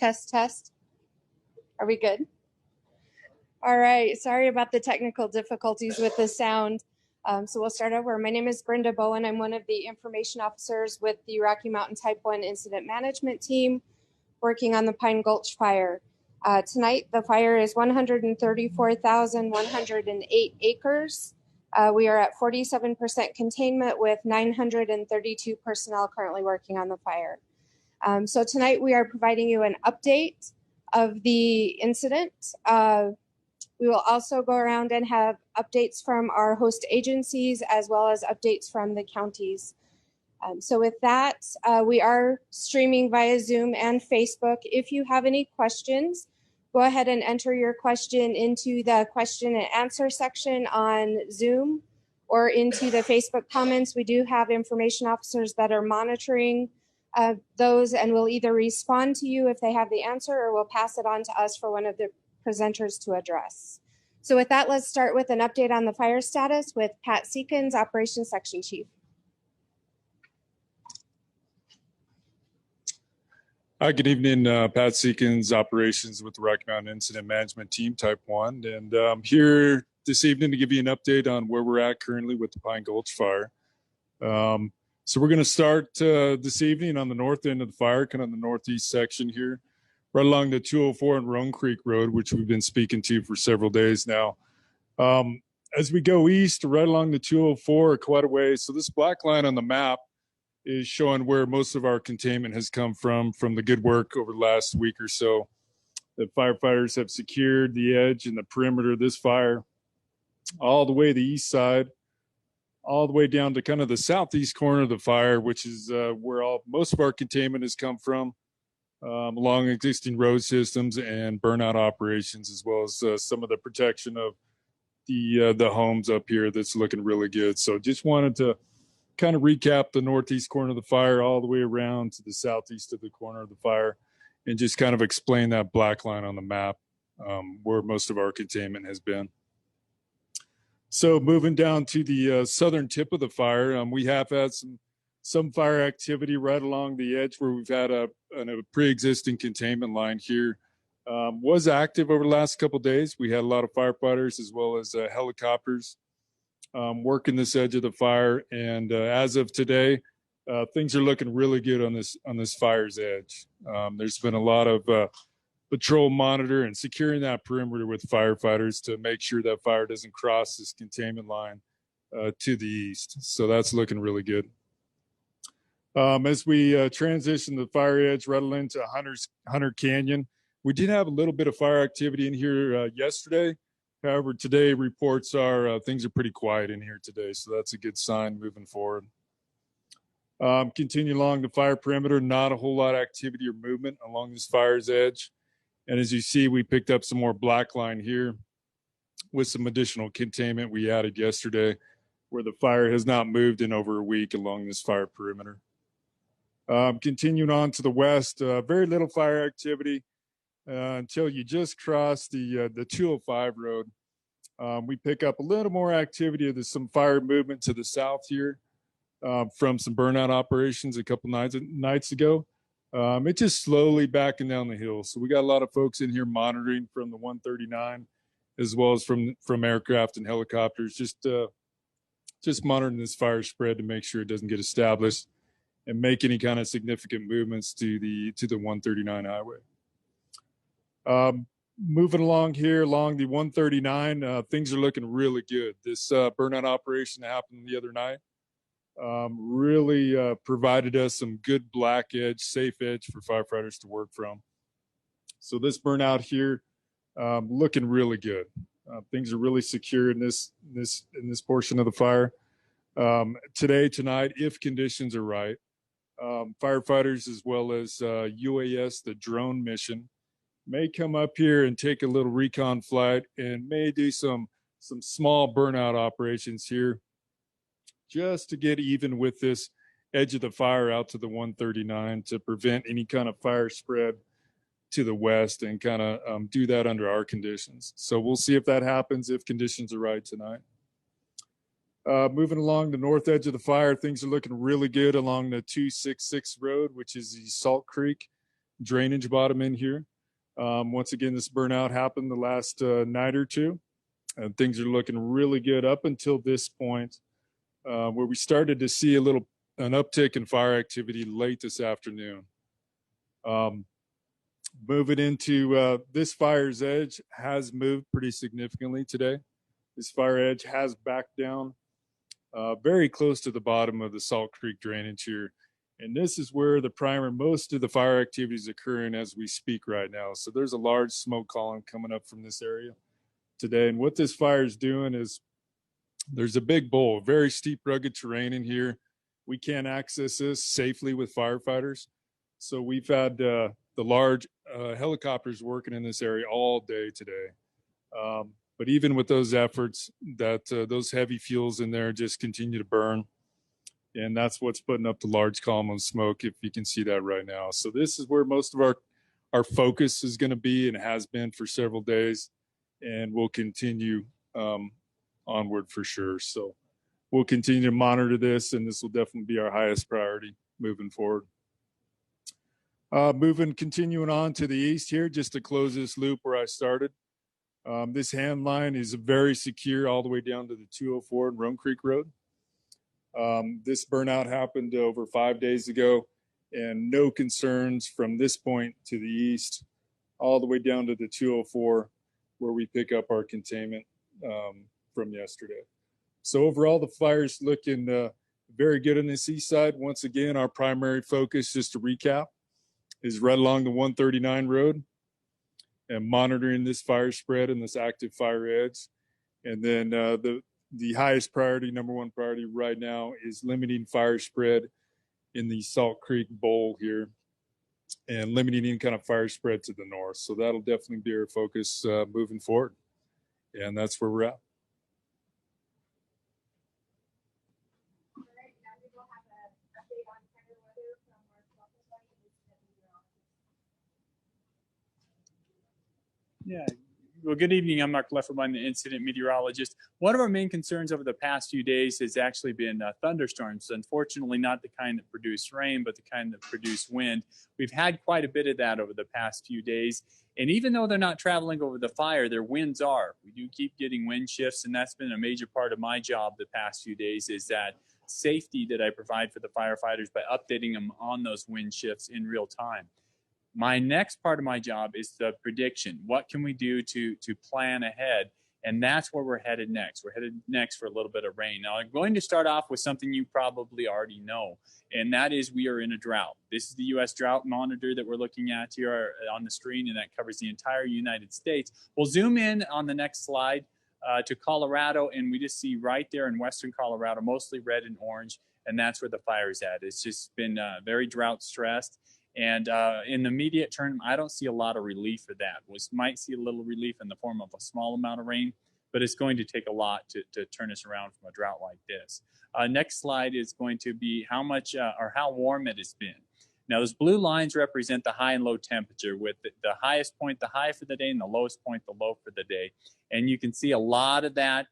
Test, test. Are we good? All right. Sorry about the technical difficulties with the sound. So we'll start over. My name is Brenda Bowen. I'm one of the information officers with the Rocky Mountain Type 1 Incident Management Team working on the Pine Gulch Fire. Tonight, the fire is 134,108 acres. We are at 47% containment with 932 personnel currently working on the fire. So tonight we are providing you an update of the incident. We will also go around and have updates from our host agencies as well as updates from the counties. So with that, we are streaming via Zoom and Facebook. If you have any questions, go ahead and enter your question into the question and answer section on Zoom or into the Facebook comments. We do have information officers that are monitoring those and will either respond to you if they have the answer or will pass it on to us for one of the presenters to address. So with that, let's start with an update on the fire status with Pat Seekins, Operations Section Chief. Hi, good evening. Pat Seekins, Operations with the Rocky Mountain Incident Management Team, Type 1. And I'm here this evening to give you an update on where we're at currently with the Pine Gulch Fire. So we're going to start this evening on the north end of the fire, kind of the northeast section here, right along the 204 and Roan Creek Road, which we've been speaking to for several days now. As we go east, right along the 204, quite a ways. So this black line on the map is showing where most of our containment has come from the good work over the last week or so. The firefighters have secured the edge and the perimeter of this fire all the way to the east side, all the way down to kind of the southeast corner of the fire, which is where most of our containment has come from, along existing road systems and burnout operations, as well as some of the protection of the homes up here that's looking really good. So just wanted to kind of recap the northeast corner of the fire all the way around to the southeast of the corner of the fire and just kind of explain that black line on the map where most of our containment has been. So moving down to the southern tip of the fire, we have had some fire activity right along the edge where we've had a pre-existing containment line here. Was active over the last couple of days. We had a lot of firefighters as well as helicopters working this edge of the fire, and as of today, things are looking really good on this fire's edge. There's been a lot of patrol monitor and securing that perimeter with firefighters to make sure that fire doesn't cross this containment line to the east. So that's looking really good. As we transition the fire edge right into Hunter Canyon, we did have a little bit of fire activity in here yesterday. However, today reports are things are pretty quiet in here today, so that's a good sign moving forward. Continue along the fire perimeter, not a whole lot of activity or movement along this fire's edge. And as you see, we picked up some more black line here with some additional containment we added yesterday, where the fire has not moved in over a week along this fire perimeter. Continuing on to the west, very little fire activity until you just cross the 205 road. We pick up a little more activity. There's some fire movement to the south here from some burnout operations a couple nights ago. It's just slowly backing down the hill. So we got a lot of folks in here monitoring from the 139 as well as from aircraft and helicopters, just monitoring this fire spread to make sure it doesn't get established and make any kind of significant movements to the 139 highway. Moving along here along the 139, things are looking really good. This burnout operation that happened the other night really provided us some good black edge, safe edge for firefighters to work from. So this burnout here looking really good. Things are really secure in this portion of the fire. Tonight, if conditions are right, firefighters as well as UAS, the drone mission, may come up here and take a little recon flight and may do some small burnout operations here just to get even with this edge of the fire out to the 139 to prevent any kind of fire spread to the west and kind of do that under our conditions. So we'll see if that happens if conditions are right tonight. Moving along the north edge of the fire, things are looking really good along the 266 road, which is the Salt Creek drainage bottom in here. Once again, this burnout happened the last night or two, and things are looking really good up until this point, where we started to see an uptick in fire activity late this afternoon. Moving into this fire's edge has moved pretty significantly today. This fire edge has backed down very close to the bottom of the Salt Creek drainage here. And this is where most of the fire activity is occurring as we speak right now. So there's a large smoke column coming up from this area today. And what this fire is doing is there's a big bowl, very steep, rugged terrain in here. We can't access this safely with firefighters. So we've had the large helicopters working in this area all day today. But even with those efforts, those heavy fuels in there just continue to burn. And that's what's putting up the large column of smoke, if you can see that right now. So this is where most of our focus is going to be and has been for several days. And we'll continue onward for sure. So we'll continue to monitor this, and this will definitely be our highest priority moving forward. Continuing on to the east here, just to close this loop where I started. This hand line is very secure all the way down to the 204 and Rome Creek Road. This burnout happened over 5 days ago, and no concerns from this point to the east, all the way down to the 204, where we pick up our containment from yesterday. So overall, the fire's looking very good on this east side. Once again, our primary focus, just to recap, is right along the 139 road and monitoring this fire spread and this active fire edge. And then the highest priority, number one priority right now, is limiting fire spread in the Salt Creek Bowl here and limiting any kind of fire spread to the north. So that'll definitely be our focus moving forward. And that's where we're at. Yeah. Well, good evening. I'm Mark Lefferbein, the incident meteorologist. One of our main concerns over the past few days has actually been thunderstorms. Unfortunately, not the kind that produce rain, but the kind that produce wind. We've had quite a bit of that over the past few days. And even though they're not traveling over the fire, their winds are. We do keep getting wind shifts, and that's been a major part of my job the past few days, is that safety that I provide for the firefighters by updating them on those wind shifts in real time. My next part of my job is the prediction. What can we do to plan ahead? And that's where we're headed next. We're headed next for a little bit of rain. Now, I'm going to start off with something you probably already know, and that is we are in a drought. This is the U.S. Drought Monitor that we're looking at here on the screen, and that covers the entire United States. We'll zoom in on the next slide to Colorado, and we just see right there in western Colorado, mostly red and orange, and that's where the fire is at. It's just been very drought stressed. And in the immediate term, I don't see a lot of relief for that. We might see a little relief in the form of a small amount of rain, but it's going to take a lot to turn us around from a drought like this. Next slide is going to be how much or how warm it has been. Now, those blue lines represent the high and low temperature, with the highest point, the high for the day, and the lowest point, the low for the day. And you can see a lot of that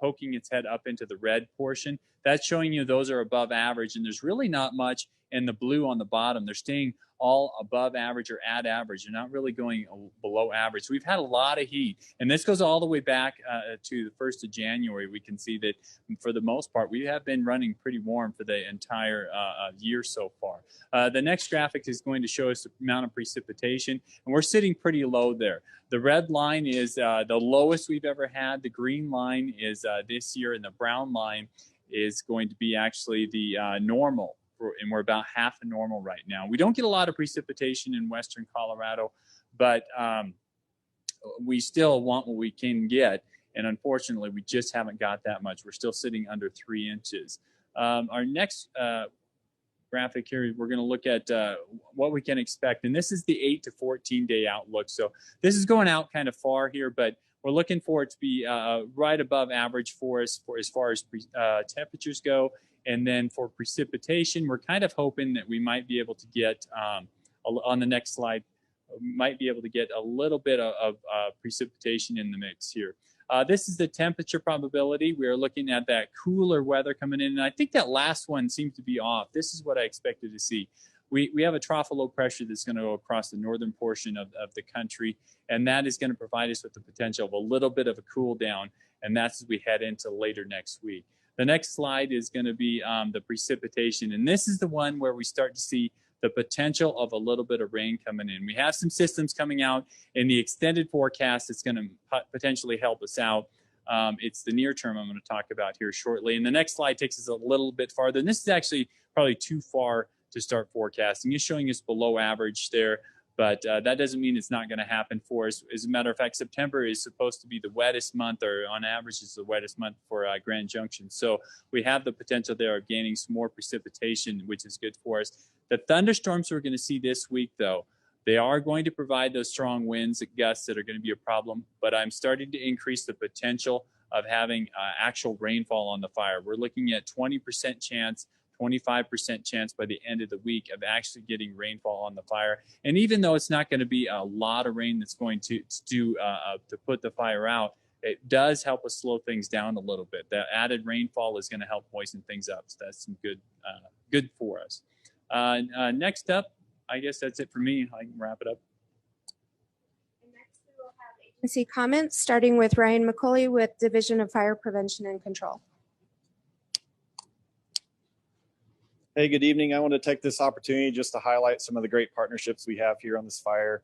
poking its head up into the red portion. That's showing you those are above average, and there's really not much in the blue on the bottom. They're staying all above average or at average. They're not really going below average. So we've had a lot of heat, and this goes all the way back to the 1st of January. We can see that for the most part, we have been running pretty warm for the entire year so far. The next graphic is going to show us the amount of precipitation, and we're sitting pretty low there. The red line is the lowest we've ever had. The green line is this year, and the brown line is going to be actually the normal. And we're about half a normal right now. We don't get a lot of precipitation in western Colorado, but we still want what we can get. And unfortunately, we just haven't got that much. We're still sitting under 3 inches. Our next graphic here, we're going to look at what we can expect. And this is the 8 to 14 day outlook. So this is going out kind of far here, but we're looking for it to be right above average for us for as far as temperatures go. And then for precipitation, we're kind of hoping that we might be able to get, on the next slide, might be able to get a little bit of precipitation in the mix here. This is the temperature probability. We are looking at that cooler weather coming in. And I think that last one seems to be off. This is what I expected to see. we have a trough of low pressure that's going to go across the northern portion of the country, and that is going to provide us with the potential of a little bit of a cool down, and that's as we head into later next week. The next slide is going to be the precipitation, and this is the one where we start to see the potential of a little bit of rain coming in. We have some systems coming out in the extended forecast that's going to potentially help us out. It's the near term I'm going to talk about here shortly. And the next slide takes us a little bit farther. And this is actually probably too far to start forecasting. It's showing us below average there, but that doesn't mean it's not going to happen for us. As a matter of fact, September is supposed to be the wettest month, or on average is the wettest month for Grand Junction. So we have the potential there of gaining some more precipitation, which is good for us. The thunderstorms we're going to see this week, though, they are going to provide those strong winds and gusts that are going to be a problem, but I'm starting to increase the potential of having actual rainfall on the fire. We're looking at 20% chance, 25% chance by the end of the week of actually getting rainfall on the fire. And even though it's not going to be a lot of rain that's going to put the fire out, it does help us slow things down a little bit. The added rainfall is going to help moisten things up. So that's some good for us. Next up, I guess that's it for me. I can wrap it up. And next we will have agency comments, starting with Ryan McCauley with Division of Fire Prevention and Control. Hey, good evening. I want to take this opportunity just to highlight some of the great partnerships we have here on this fire,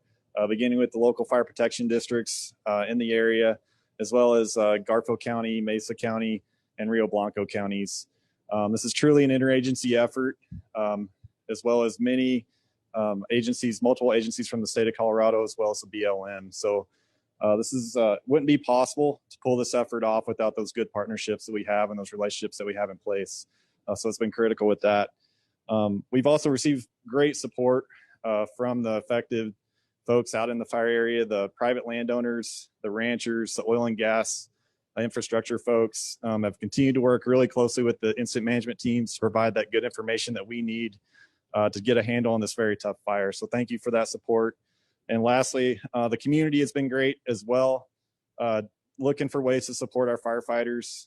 beginning with the local fire protection districts in the area, as well as Garfield County, Mesa County, and Rio Blanco counties. This is truly an interagency effort, as well as many agencies, multiple agencies from the state of Colorado, as well as the BLM. So this is wouldn't be possible to pull this effort off without those good partnerships that we have and those relationships that we have in place. So it's been critical with that. We've also received great support from the affected folks out in the fire area, the private landowners, the ranchers, the oil and gas infrastructure folks have continued to work really closely with the incident management teams to provide that good information that we need to get a handle on this very tough fire. So thank you for that support. And lastly, the community has been great as well, looking for ways to support our firefighters.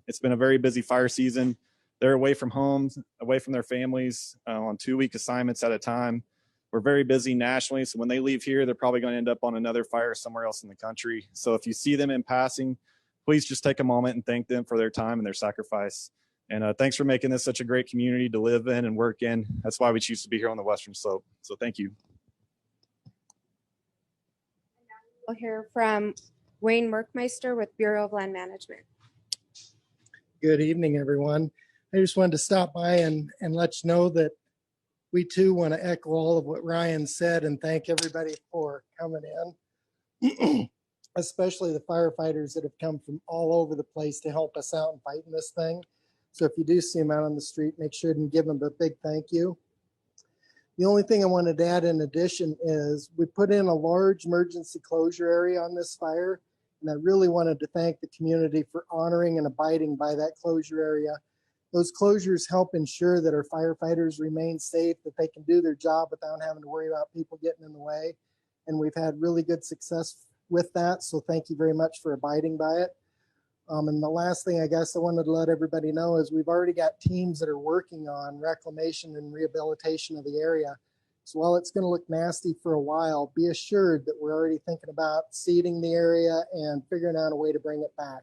It's been a very busy fire season. They're away from homes, away from their families on 2-week assignments at a time. We're very busy nationally, so when they leave here, they're probably going to end up on another fire somewhere else in the country. So if you see them in passing, please just take a moment and thank them for their time and their sacrifice. And thanks for making this such a great community to live in and work in. That's why we choose to be here on the Western Slope. So thank you. We'll hear from Wayne Merkmeister with Bureau of Land Management. Good evening, everyone. I just wanted to stop by and let you know that we too want to echo all of what Ryan said and thank everybody for coming in, especially the firefighters that have come from all over the place to help us out in fighting this thing. So if you do see them out on the street, make sure and give them a big thank you. The only thing I wanted to add in addition is we put in a large emergency closure area on this fire, and I really wanted to thank the community for honoring and abiding by that closure area. Those closures help ensure that our firefighters remain safe, that they can do their job without having to worry about people getting in the way. And we've had really good success with that. So thank you very much for abiding by it. And the last thing I guess I wanted to let everybody know is we've already got teams that are working on reclamation and rehabilitation of the area. So while it's going to look nasty for a while, be assured that we're already thinking about seeding the area and figuring out a way to bring it back.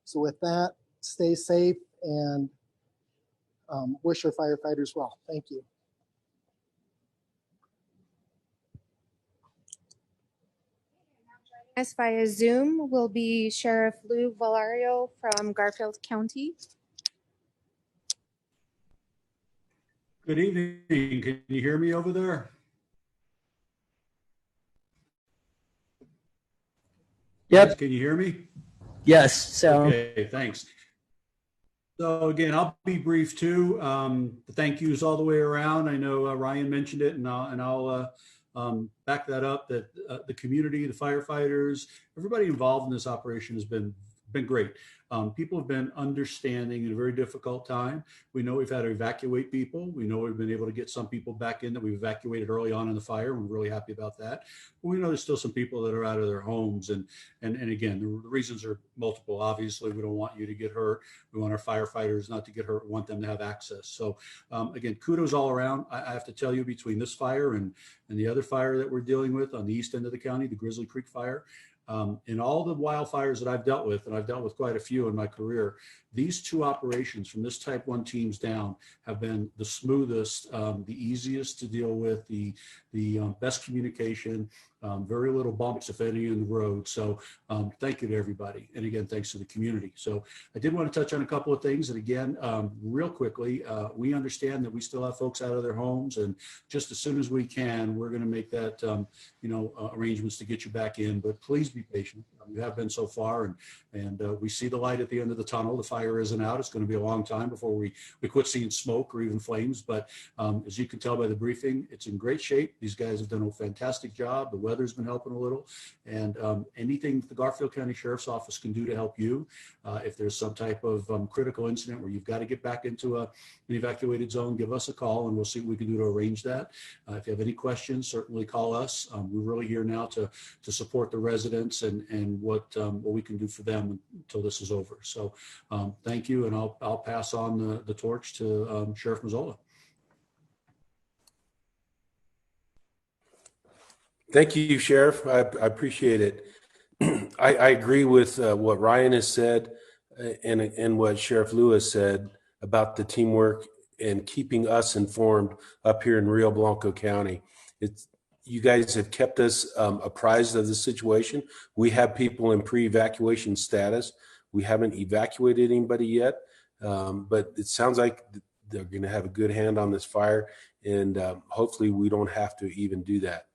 So with that, stay safe and wish our firefighters well. Thank you. Us via Zoom will be Sheriff Lou Valario from Garfield County. Good evening. Can you hear me over there? Yep. Yes, can you hear me? Yes. So. Okay, thanks. So again, I'll be brief too. The thank yous all the way around. I know Ryan mentioned it, and I'll back that up. That the community, the firefighters, everybody involved in this operation has been been great. People have been understanding in a very difficult time. We know we've had to evacuate people. We know we've been able to get some people back in that we've evacuated early on in the fire. We're really happy about that. But we know there's still some people that are out of their homes. And again, the reasons are multiple. Obviously, we don't want you to get hurt. We want our firefighters not to get hurt. We want them to have access. So again, kudos all around. I have to tell you, between this fire and the other fire that we're dealing with on the east end of the county, the Grizzly Creek fire, in all the wildfires that I've dealt with, and I've dealt with quite a few in my career, these two operations from this type 1 teams down have been the smoothest, the easiest to deal with, the best communication, very little bumps, if any, in the road. So thank you to everybody. And again, thanks to the community. So I did want to touch on a couple of things. And again, real quickly, we understand that we still have folks out of their homes, and just as soon as we can, we're going to make that, arrangements to get you back in, but please be patient. You have been so far, and we see the light at the end of the tunnel. The fire isn't out. It's going to be a long time before we quit seeing smoke or even flames. But as you can tell by the briefing, it's in great shape. These guys have done a fantastic job. The weather's been helping a little, and anything the Garfield County Sheriff's Office can do to help you, if there's some type of critical incident where you've got to get back into an evacuated zone, give us a call, and we'll see what we can do to arrange that. If you have any questions, certainly call us. We're really here now to support the residents and what we can do for them until this is over. So thank you, and I'll pass on the torch to Sheriff Mazzola. Thank you, Sheriff. I appreciate it. I agree with what Ryan has said and what Sheriff Lewis said about the teamwork and keeping us informed up here in Rio Blanco County. You guys have kept us apprised of the situation. We have people in pre-evacuation status. We haven't evacuated anybody yet, but it sounds like they're going to have a good hand on this fire, and hopefully we don't have to even do that.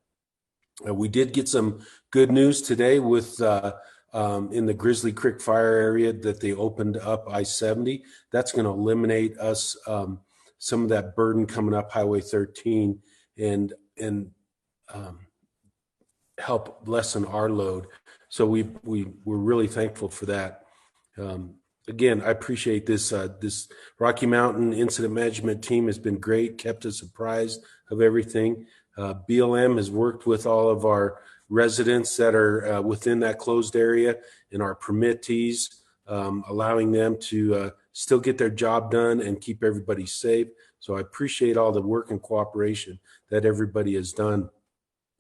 We did get some good news today with in the Grizzly Creek fire area that they opened up I-70. That's going to eliminate us some of that burden coming up Highway 13 and help lessen our load. So we're really thankful for that. Again, I appreciate this. This Rocky Mountain Incident Management team has been great, kept us apprised of everything. BLM has worked with all of our residents that are within that closed area and our permittees, allowing them to still get their job done and keep everybody safe. So I appreciate all the work and cooperation that everybody has done.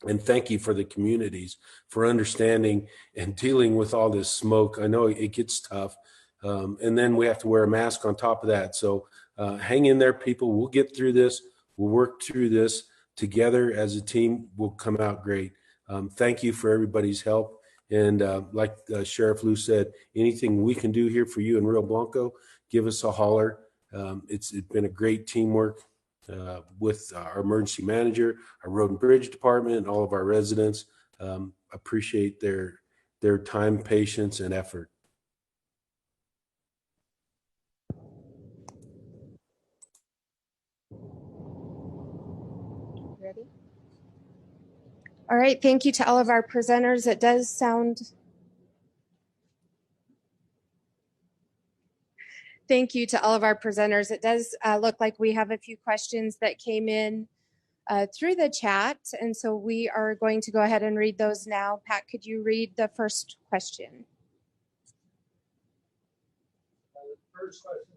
And thank you for the communities for understanding and dealing with all this smoke. I know it gets tough. And then we have to wear a mask on top of that. So hang in there, people. We'll get through this. We'll work through this together as a team. We'll come out great. Thank you for everybody's help. And like Sheriff Lou said, anything we can do here for you in Rio Blanco, give us a holler. It's been a great teamwork with our emergency manager, our road and bridge department, and all of our residents. Appreciate their time, patience, and effort. Ready? All right, thank you to all of our presenters. It does sound... Thank you to all of our presenters. It does look like we have a few questions that came in through the chat, and so we are going to go ahead and read those now. Pat, could you read the first question? The first question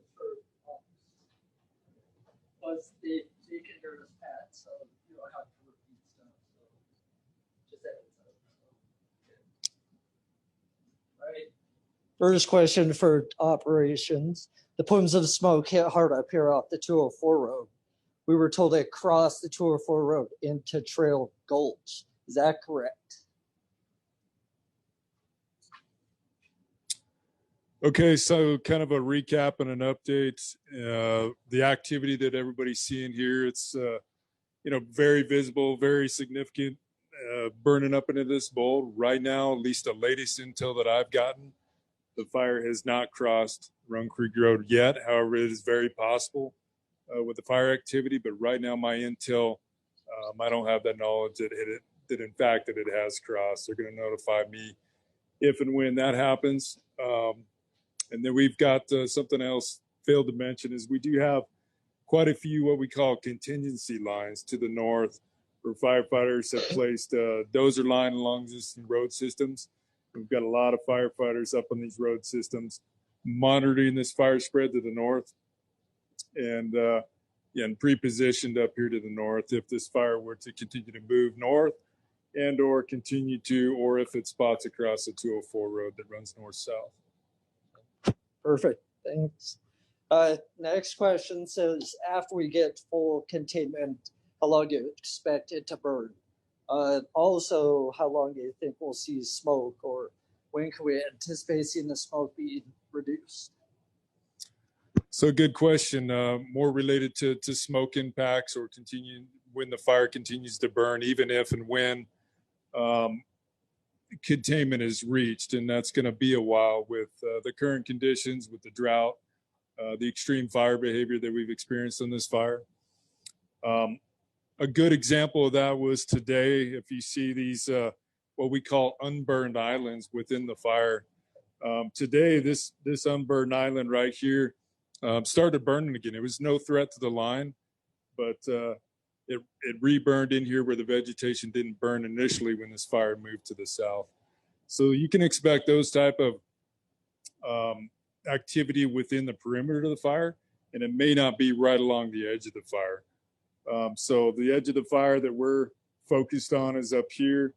was you can hear us, Pat, so you don't have to repeat stuff. So just edit stuff. All right. First question for operations. The plumes of smoke hit hard up here off the 204 road. We were told it crossed the 204 road into Trail Gulch. Is that correct? Okay, so kind of a recap and an update. The activity that everybody's seeing here, it's very visible, very significant, burning up into this bowl. Right now, at least the latest intel that I've gotten, the fire has not crossed Run Creek Road yet. However, it is very possible with the fire activity. But right now, my intel, I don't have that knowledge that in fact it has crossed. They're going to notify me if and when that happens. And then we've got something else failed to mention is we do have quite a few what we call contingency lines to the north, where firefighters have placed a dozer line along existing road systems. We've got a lot of firefighters up on these road systems monitoring this fire spread to the north, and pre-positioned up here to the north if this fire were to continue to move north and or if it spots across the 204 road that runs north-south. Perfect, thanks. Next question says, after we get full containment, how long do you expect it to burn? Also, how long do you think we'll see smoke, or when can we anticipate seeing the smoke being reduced? So good question. More related to smoke impacts or when the fire continues to burn, even if and when containment is reached. And that's going to be a while with the current conditions, with the drought, the extreme fire behavior that we've experienced on this fire. A good example of that was today. If you see these, what we call unburned islands within the fire, today this unburned island right here started burning again. It was no threat to the line, but it reburned in here where the vegetation didn't burn initially when this fire moved to the south. So you can expect those type of activity within the perimeter of the fire, and it may not be right along the edge of the fire. So the edge of the fire that we're focused on is up here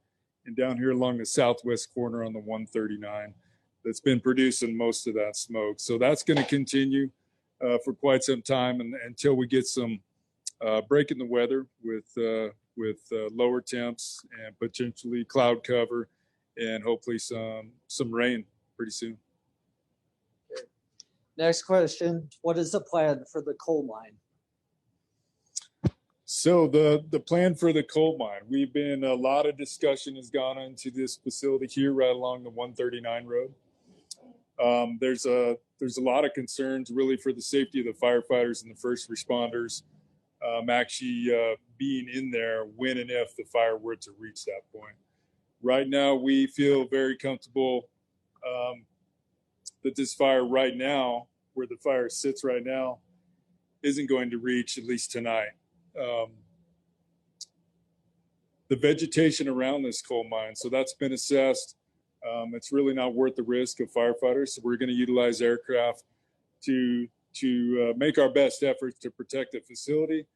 and down here along the southwest corner on the 139 that's been producing most of that smoke. So that's going to continue for quite some time until we get some break in the weather with lower temps and potentially cloud cover and hopefully some rain pretty soon. Next question, what is the plan for the coal mine? So the plan for the coal mine, a lot of discussion has gone into this facility here right along the 139 road. There's a lot of concerns really for the safety of the firefighters and the first responders actually being in there when and if the fire were to reach that point. Right now, we feel very comfortable that this fire right now, where the fire sits right now, isn't going to reach at least tonight. The vegetation around this coal mine, so that's been assessed. It's really not worth the risk of firefighters. So we're going to utilize aircraft to make our best efforts to protect the facility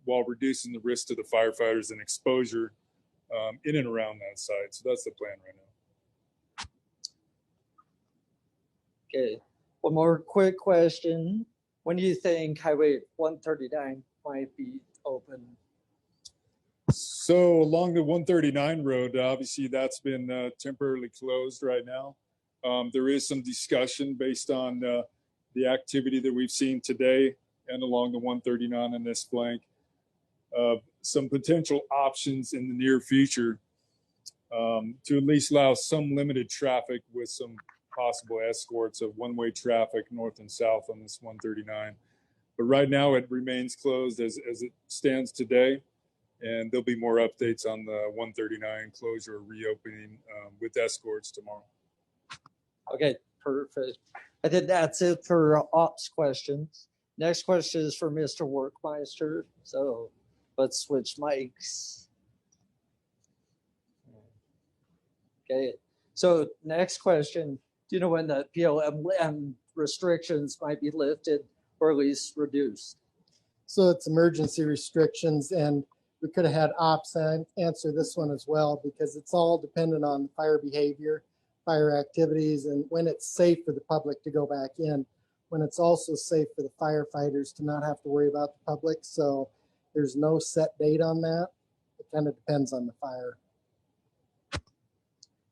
while reducing the risk to the firefighters and exposure in and around that site. So that's the plan right now. Okay, one more quick question. When do you think Highway 139 might be open? So along the 139 road, obviously that's been temporarily closed right now. There is some discussion based on the activity that we've seen today and along the 139 in this flank of some potential options in the near future to at least allow some limited traffic with some possible escorts of one-way traffic north and south on this 139. But right now it remains closed as it stands today. And there'll be more updates on the 139 closure or reopening with escorts tomorrow. Okay, perfect. I think that's it for ops questions. Next question is for Mr. Workmeister. So let's switch mics. Okay, so next question. Do you know when the BLM restrictions might be lifted or at least reduced? So it's emergency restrictions, and we could have had ops answer this one as well, because it's all dependent on fire behavior, fire activities, and when it's safe for the public to go back in, when it's also safe for the firefighters to not have to worry about the public. So there's no set date on that. It kind of depends on the fire.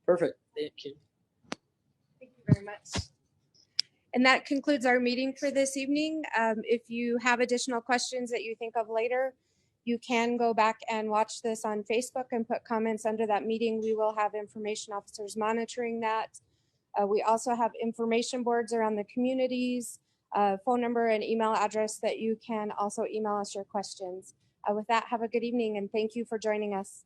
Perfect. Thank you. Thank you very much. And that concludes our meeting for this evening. If you have additional questions that you think of later, you can go back and watch this on Facebook and put comments under that meeting. We will have information officers monitoring that. We also have information boards around the communities, phone number and email address that you can also email us your questions. With that, have a good evening and thank you for joining us.